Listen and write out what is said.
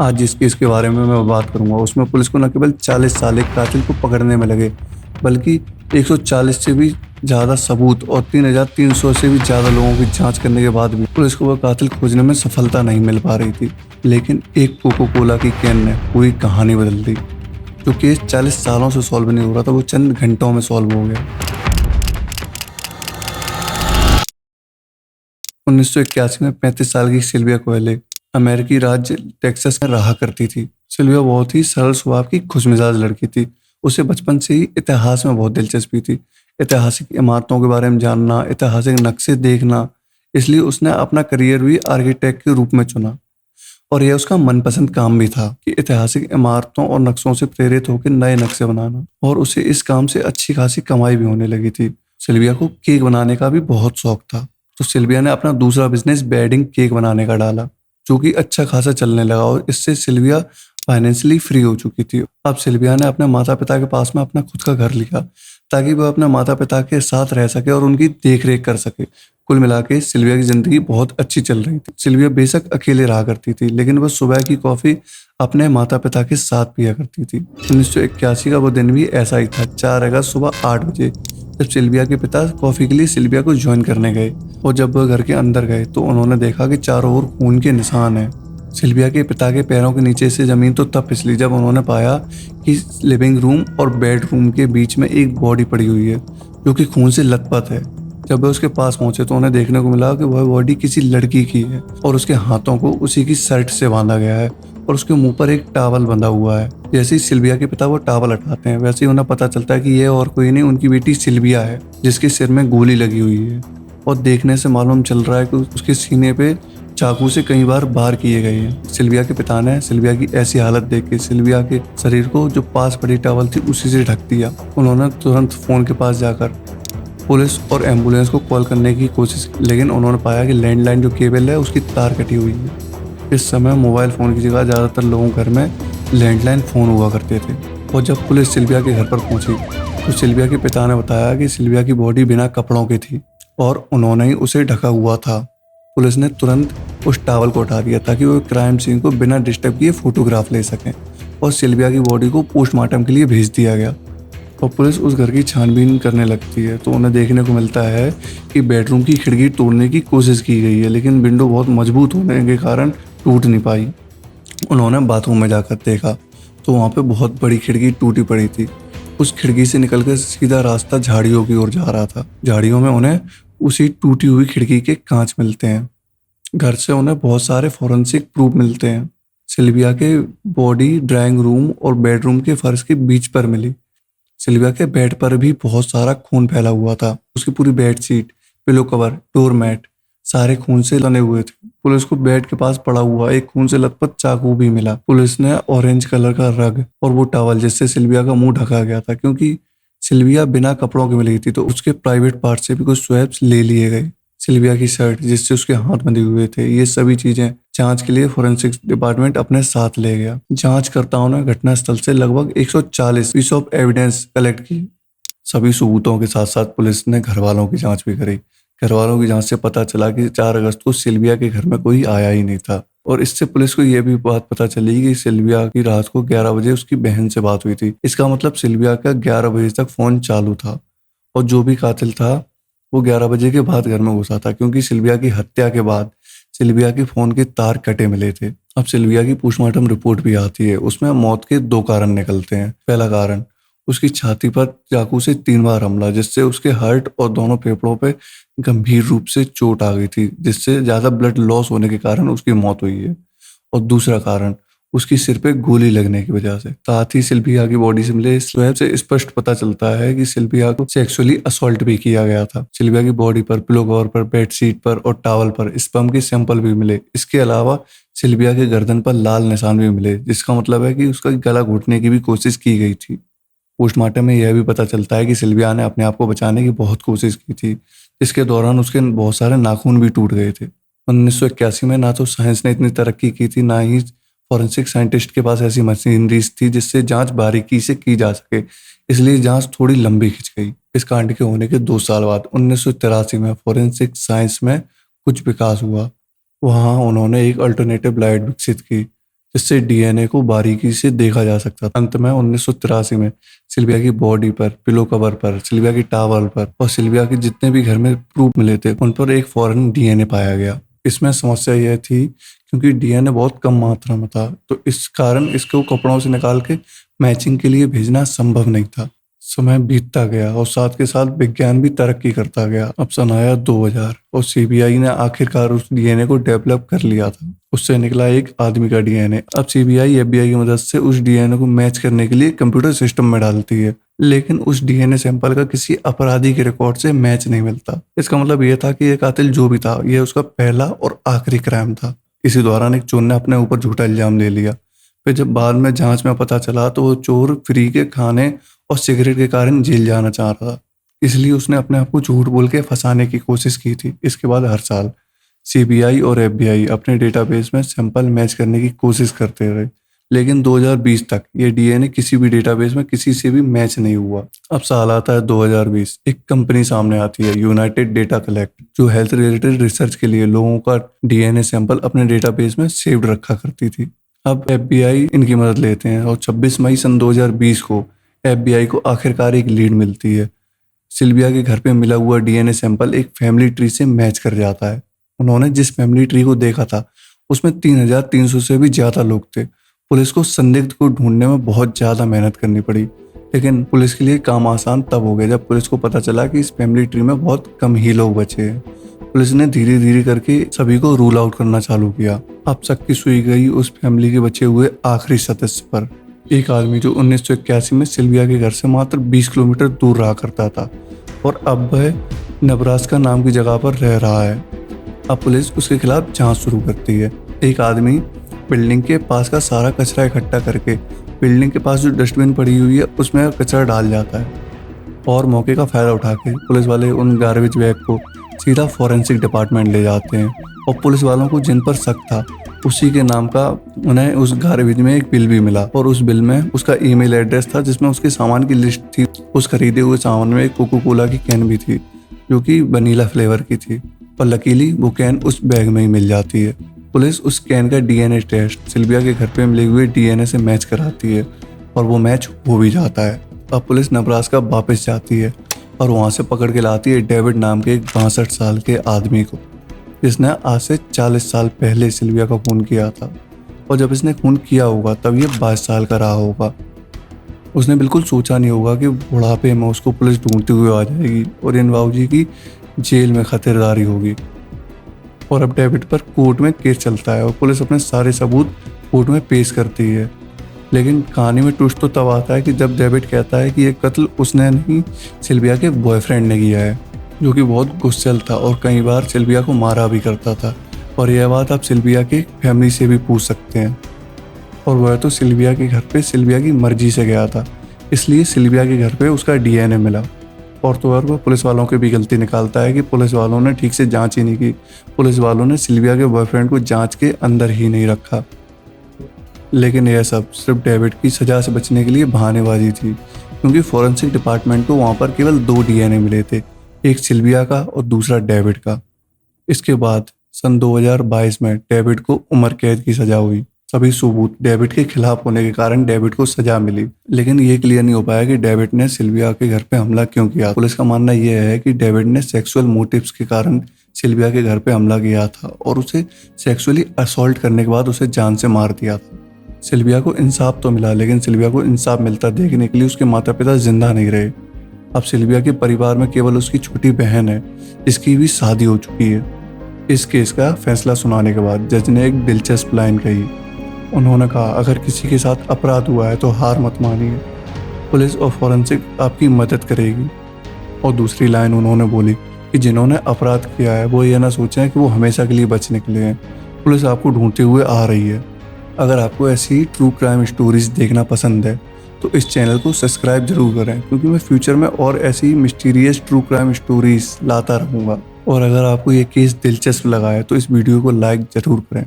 आज जिस केस के बारे में मैं बात करूंगा उसमें पुलिस को न केवल 40 साल एक कातिल को पकड़ने में लगे, बल्कि 140 से भी ज़्यादा सबूत और 3300 से भी ज़्यादा लोगों की जांच करने के बाद भी पुलिस को वह कातिल खोजने में सफलता नहीं मिल पा रही थी। लेकिन एक कोको कोला की कैन ने पूरी कहानी बदल दी। जो केस 40 सालों से सॉल्व नहीं हो रहा था वो चंद घंटों में सॉल्व हो गया। 1981 में 35 साल की सिल्विया कोएले अमेरिकी राज्य टेक्सास में रहा करती थी। सिल्विया बहुत ही सरल स्वभाव की खुशमिजाज लड़की थी। उसे बचपन से ही इतिहास में बहुत दिलचस्पी थी। ऐतिहासिक इमारतों के बारे में जानना, ऐतिहासिक नक्शे देखना। इसलिए उसने अपना करियर भी आर्किटेक्ट के रूप में चुना और यह उसका मनपसंद काम भी था कि ऐतिहासिक इमारतों और नक्शों से प्रेरित होकर नए नक्शे बनाना। और उसे इस काम से अच्छी खासी कमाई भी होने लगी थी। सिल्विया को केक बनाने का भी बहुत शौक था, तो सिल्विया ने अपना दूसरा बिजनेस बेडिंग केक बनाने का डाला, जो कि अच्छा खासा चलने लगा और इससे सिल्विया फाइनेंशियली फ्री हो चुकी थी। अब सिल्विया ने अपने माता पिता के पास में अपना खुद का घर लिया ताकि वह अपने माता पिता के साथ रह सके और उनकी देख रेख कर सके। कुल मिला के सिल्विया की जिंदगी बहुत अच्छी चल रही थी। सिल्विया बेशक अकेले रहा करती थी, लेकिन वह सुबह की कॉफी अपने माता पिता के साथ पिया करती थी। 1981 का वो दिन भी ऐसा ही था। 4 अगस्त सुबह 8 बजे जब सिल्विया के पिता कॉफी के लिए सिल्विया को ज्वाइन करने गए और जब वह घर के अंदर गए तो उन्होंने देखा कि चारों ओर खून के निशान हैं। सिल्विया के पिता के पैरों के नीचे से जमीन तो तब फिसली जब उन्होंने पाया कि लिविंग रूम और बेडरूम के बीच में एक बॉडी पड़ी हुई है जो कि खून से लथपथ है। जब वे उसके पास पहुंचे तो उन्हें देखने को मिला कि वह बॉडी किसी लड़की की है और उसके हाथों को उसी की शर्ट से बांधा गया है और उसके मुंह पर एक टॉवल बंधा हुआ है। जैसे ही सिल्विया के पिता वो टॉवल हटाते हैं, वैसे ही उन्हें पता चलता है कि यह और कोई नहीं, उनकी बेटी सिल्विया है जिसके सिर में गोली लगी हुई है। और देखने से मालूम चल रहा है कि उसके सीने पे चाकू से कई बार वार किए गए हैं। सिल्विया के पिता ने सिल्विया की ऐसी हालत देख के सिल्विया के शरीर को जो पास पड़ी टॉवल थी उसी से ढक दिया। उन्होंने तुरंत फोन के पास जाकर पुलिस और एम्बुलेंस को कॉल करने की कोशिश की, लेकिन उन्होंने पाया कि लैंडलाइन जो केबल है उसकी तार कटी हुई है। इस समय मोबाइल फ़ोन की जगह ज़्यादातर लोगों के घर में लैंडलाइन फ़ोन हुआ करते थे। और जब पुलिस सिल्विया के घर पर पहुंची तो सिल्विया के पिता ने बताया कि सिल्विया की बॉडी बिना कपड़ों की थी और उन्होंने ही उसे ढका हुआ था। पुलिस ने तुरंत उस टॉवल को उठा दिया ताकि वो क्राइम सीन को बिना डिस्टर्ब किए फोटोग्राफ ले सकें और सिल्विया की बॉडी को पोस्टमार्टम के लिए भेज दिया गया। और पुलिस उस घर की छानबीन करने लगती है तो उन्हें देखने को मिलता है कि बेडरूम की खिड़की तोड़ने की कोशिश की गई है, लेकिन विंडो बहुत मजबूत होने के कारण टूट नहीं पाई। उन्होंने बाथरूम में जाकर देखा तो वहाँ पे बहुत बड़ी खिड़की टूटी पड़ी थी। उस खिड़की से निकलकर सीधा रास्ता झाड़ियों की ओर जा रहा था। झाड़ियों में उन्हें उसी टूटी हुई खिड़की के कांच मिलते हैं। घर से उन्हें बहुत सारे फॉरेंसिक प्रूफ मिलते हैं। सिल्विया के बॉडी ड्राइंग रूम और बेडरूम के फर्श के बीच पर मिली। सिल्विया के बेड पर भी बहुत सारा खून फैला हुआ था। उसकी पूरी बेडशीट, पिलो कवर, डोरमैट सारे खून से लने हुए थे। पुलिस को बेड के पास पड़ा हुआ एक खून से लथपथ चाकू भी मिला। पुलिस ने ऑरेंज कलर का रग और वो टॉवल जिससे सिल्विया का मुंह ढका गया था, क्योंकि सिल्विया बिना कपड़ों के मिली थी, तो उसके प्राइवेट पार्ट से भी कुछ स्वैप्स ले लिए गए। सिल्विया की शर्ट जिससे उसके हाथ बंधे हुए थे, ये सभी चीजें जांच के लिए फोरेंसिक्स डिपार्टमेंट अपने साथ ले गया। जांचकर्ताओं ने घटनास्थल से लगभग 140 पीस ऑफ एविडेंस कलेक्ट की। सभी सबूतों के साथ साथ पुलिस ने घर वालों की जांच भी करी। घर वालों की जांच से पता चला कि 4 अगस्त को सिल्विया के घर में कोई आया ही नहीं था। और इससे पुलिस को यह भी बात पता चली कि सिल्विया की रात को 11 बजे उसकी बहन से बात हुई थी। इसका मतलब सिल्विया का 11 बजे तक फोन चालू था और जो भी कातिल था वो 11 बजे के बाद घर में घुसा था, क्योंकि सिल्विया की हत्या के बाद सिल्विया के फोन के तार कटे मिले थे। अब सिल्विया की पोस्टमार्टम रिपोर्ट भी आती है। उसमें मौत के 2 कारण निकलते हैं। पहला कारण, उसकी छाती पर चाकू से 3 बार हमला जिससे उसके हार्ट और दोनों फेफड़ों पे गंभीर रूप से चोट आ गई थी, जिससे ज्यादा ब्लड लॉस होने के कारण उसकी मौत हुई है। और दूसरा कारण, उसकी सिर पे गोली लगने की वजह से। साथ ही सिल्विया की बॉडी से मिले स्वैब से स्पष्ट पता चलता है कि सिल्विया को सेक्सुअली असॉल्ट भी किया गया था। सिल्विया की बॉडी पर, पिलो कवर पर, बेडशीट पर और टॉवल पर स्पर्म के सैंपल भी मिले। इसके अलावा सिल्विया के गर्दन पर लाल निशान भी मिले, जिसका मतलब है कि उसका गला घोटने की भी कोशिश की गई थी। पोस्टमार्टम में यह भी पता चलता है कि सिल्विया ने अपने आप को बचाने की बहुत कोशिश की थी, जिसके दौरान उसके बहुत सारे नाखून भी टूट गए थे। 1981 में ना तो साइंस ने इतनी तरक्की की थी, ना ही फॉरेंसिक साइंटिस्ट के पास ऐसी मशीनरीज थी जिससे जांच बारीकी से की जा सके। इसलिए जांच थोड़ी लंबी खिंच गई। इस कांड के होने के 2 साल बाद 1983 में फॉरेंसिक साइंस में कुछ विकास हुआ। वहाँ उन्होंने एक अल्टरनेटिव लाइट विकसित की जिससे डीएनए को बारीकी से देखा जा सकता था। अंत में 1983 में सिल्विया की बॉडी पर, पिलो कवर पर, सिल्विया की टॉवल पर और सिल्विया के जितने भी घर में प्रूफ मिले थे उन पर एक फॉरेन डीएनए पाया गया। इसमें समस्या यह थी क्योंकि डीएनए बहुत कम मात्रा में था, तो इस कारण इसको कपड़ों से निकाल के मैचिंग के लिए भेजना संभव नहीं था। समय बीतता गया और साथ के साथ विज्ञान भी तरक्की करता गया। अब सन आया 2000 और सीबीआई ने आखिरकार उस डीएनए को डेवलप कर लिया था। उससे निकला एक आदमी का डीएनए। अब सीबीआई एफबीआई की मदद से उस डीएनए को मैच करने के लिए कंप्यूटर सिस्टम में डालती है, लेकिन उस डीएनए सैंपल का किसी अपराधी के रिकॉर्ड से मैच नहीं मिलता। इसका मतलब यह था कि यह कातिल जो भी था, यह उसका पहला और आखिरी क्राइम था। इसी दौरान एक चोर ने अपने ऊपर झूठा इल्जाम ले लिया। फिर जब बाद में जांच में पता चला तो वो चोर फ्री के खाने और सिगरेट के कारण जेल जाना चाह रहा था, इसलिए उसने अपने आप को झूठ बोल के फंसाने की कोशिश की थी। इसके बाद हर साल सीबीआई और एफबीआई अपने डेटाबेस में सैंपल मैच करने की कोशिश करते रहे, लेकिन 2020 तक ये डीएनए किसी भी डेटाबेस में किसी से भी मैच नहीं हुआ। अब साल आता है 2020, एक कंपनी सामने आती है, यूनाइटेड डेटा कलेक्ट, जो हेल्थ रिलेटेड रिसर्च के लिए लोगों का डीएनए सैंपल अपने डेटाबेस में सेव्ड रखा करती थी। अब एफबीआई इनकी मदद लेते हैं और 26 मई सन 2020 को एफबीआई को आखिरकार एक लीड मिलती है। सिल्विया के घर पे मिला हुआ डीएनए सैंपल एक फैमिली ट्री से मैच कर जाता है। उन्होंने जिस फैमिली ट्री को देखा था उसमें 3300 से भी ज्यादा लोग थे। पुलिस को संदिग्ध को ढूंढने में बहुत ज्यादा मेहनत करनी पड़ी, लेकिन पुलिस के लिए काम आसान तब हो गया जब पुलिस को पता चला कि इस फैमिली ट्री में बहुत कम ही लोग बचे हैं। पुलिस ने धीरे धीरे करके सभी को रूल आउट करना चालू किया। अब शक्ति सुई गई उस फैमिली के बचे हुए आखिरी सदस्य पर, एक आदमी जो 1981 में सिल्विया के घर से मात्र 20 किलोमीटर दूर रहा करता था और अब वह नेब्रास्का नाम की जगह पर रह रहा है। अब पुलिस उसके खिलाफ जांच शुरू करती है। एक आदमी बिल्डिंग के पास का सारा कचरा इकट्ठा करके बिल्डिंग के पास जो डस्टबिन पड़ी हुई है उसमें कचरा डाल जाता है और मौके का फायदा उठा के पुलिस वाले उन गार्बेज बैग को सीधा फॉरेंसिक डिपार्टमेंट ले जाते हैं और पुलिस वालों को जिन पर शक था उसी के नाम का उन्हें उस गार्बेज में एक बिल भी मिला और उस बिल में उसका ईमेल एड्रेस था जिसमें उसके सामान की लिस्ट थी। उस खरीदे हुए सामान में एक कोको कोला की कैन भी थी जो कि वनीला फ्लेवर की थी और लकीली वो कैन उस बैग में ही मिल जाती है। पुलिस उस कैन का डीएनए टेस्ट सिल्विया के घर पे मिले हुए डीएनए से मैच कराती है और वो मैच हो भी जाता है। अब पुलिस नेब्रास्का वापस जाती है और वहाँ से पकड़ के लाती है डेविड नाम के एक 62 साल के आदमी को, जिसने आज से 40 साल पहले सिल्विया का खून किया था और जब इसने खून किया होगा तब ये 22 साल का रहा होगा। उसने बिल्कुल सोचा नहीं होगा कि बुढ़ापे में उसको पुलिस ढूंढते हुए आ जाएगी और इन बाबूजी की जेल में खतरदारी होगी। और अब डेविड पर कोर्ट में केस चलता है और पुलिस अपने सारे सबूत कोर्ट में पेश करती है, लेकिन कहानी में ट्विस्ट तो तब आता है कि जब डेविड कहता है कि ये कत्ल उसने नहीं सिल्विया के बॉयफ्रेंड ने किया है, जो कि बहुत गुस्सैल था और कई बार सिल्विया को मारा भी करता था। और यह बात आप सिल्विया के फैमिली से भी पूछ सकते हैं और वह तो सिल्विया के घर पे सिल्विया की मर्जी से गया था, इसलिए सिल्विया के घर पे उसका डीएनए मिला। और तो और वह पुलिस वालों की भी गलती निकालता है कि पुलिस वालों ने ठीक से जांच ही नहीं की। पुलिस वालों ने सिल्विया के बॉयफ्रेंड को जांच के अंदर ही नहीं रखा। लेकिन यह सब सिर्फ डेविड की सजा से बचने के लिए बहानेबाजी थी, क्योंकि फॉरेंसिक डिपार्टमेंट को वहाँ पर केवल 2 डीएनए मिले थे, एक सिल्विया का और दूसरा डेविड का। इसके बाद सन 2022 में डेविड को उम्र कैद की सजा हुई। सभी सबूत डेविड के खिलाफ होने के कारण डेविड को सजा मिली, लेकिन ये क्लियर नहीं हो पाया कि डेविड ने सिल्विया के घर पे हमला क्यों किया। पुलिस का मानना यह है कि डेविड ने सेक्सुअल मोटिव्स के कारण सिल्विया के घर पे हमला किया था और उसे सेक्सुअली असॉल्ट करने के बाद उसे जान से मार दिया था। सिल्विया को इंसाफ तो मिला, लेकिन सिल्विया को इंसाफ मिलता देखने के लिए उसके माता पिता जिंदा नहीं रहे। अब सिल्विया के परिवार में केवल उसकी छोटी बहन है जिसकी भी शादी हो चुकी है। इस केस का फैसला सुनाने के बाद जज ने एक दिलचस्प लाइन कही। उन्होंने कहा, अगर किसी के साथ अपराध हुआ है तो हार मत मानिए, पुलिस और फॉरेंसिक आपकी मदद करेगी। और दूसरी लाइन उन्होंने बोली कि जिन्होंने अपराध किया है वो ये ना सोचें कि वो हमेशा के लिए बच निकले हैं, पुलिस आपको ढूंढते हुए आ रही है। अगर आपको ऐसी ट्रू क्राइम स्टोरीज देखना पसंद है तो इस चैनल को सब्सक्राइब जरूर करें, क्योंकि मैं फ्यूचर में और ऐसी मिस्टीरियस ट्रू क्राइम स्टोरीज लाता रहूँगा। और अगर आपको ये केस दिलचस्प लगा है तो इस वीडियो को लाइक जरूर करें।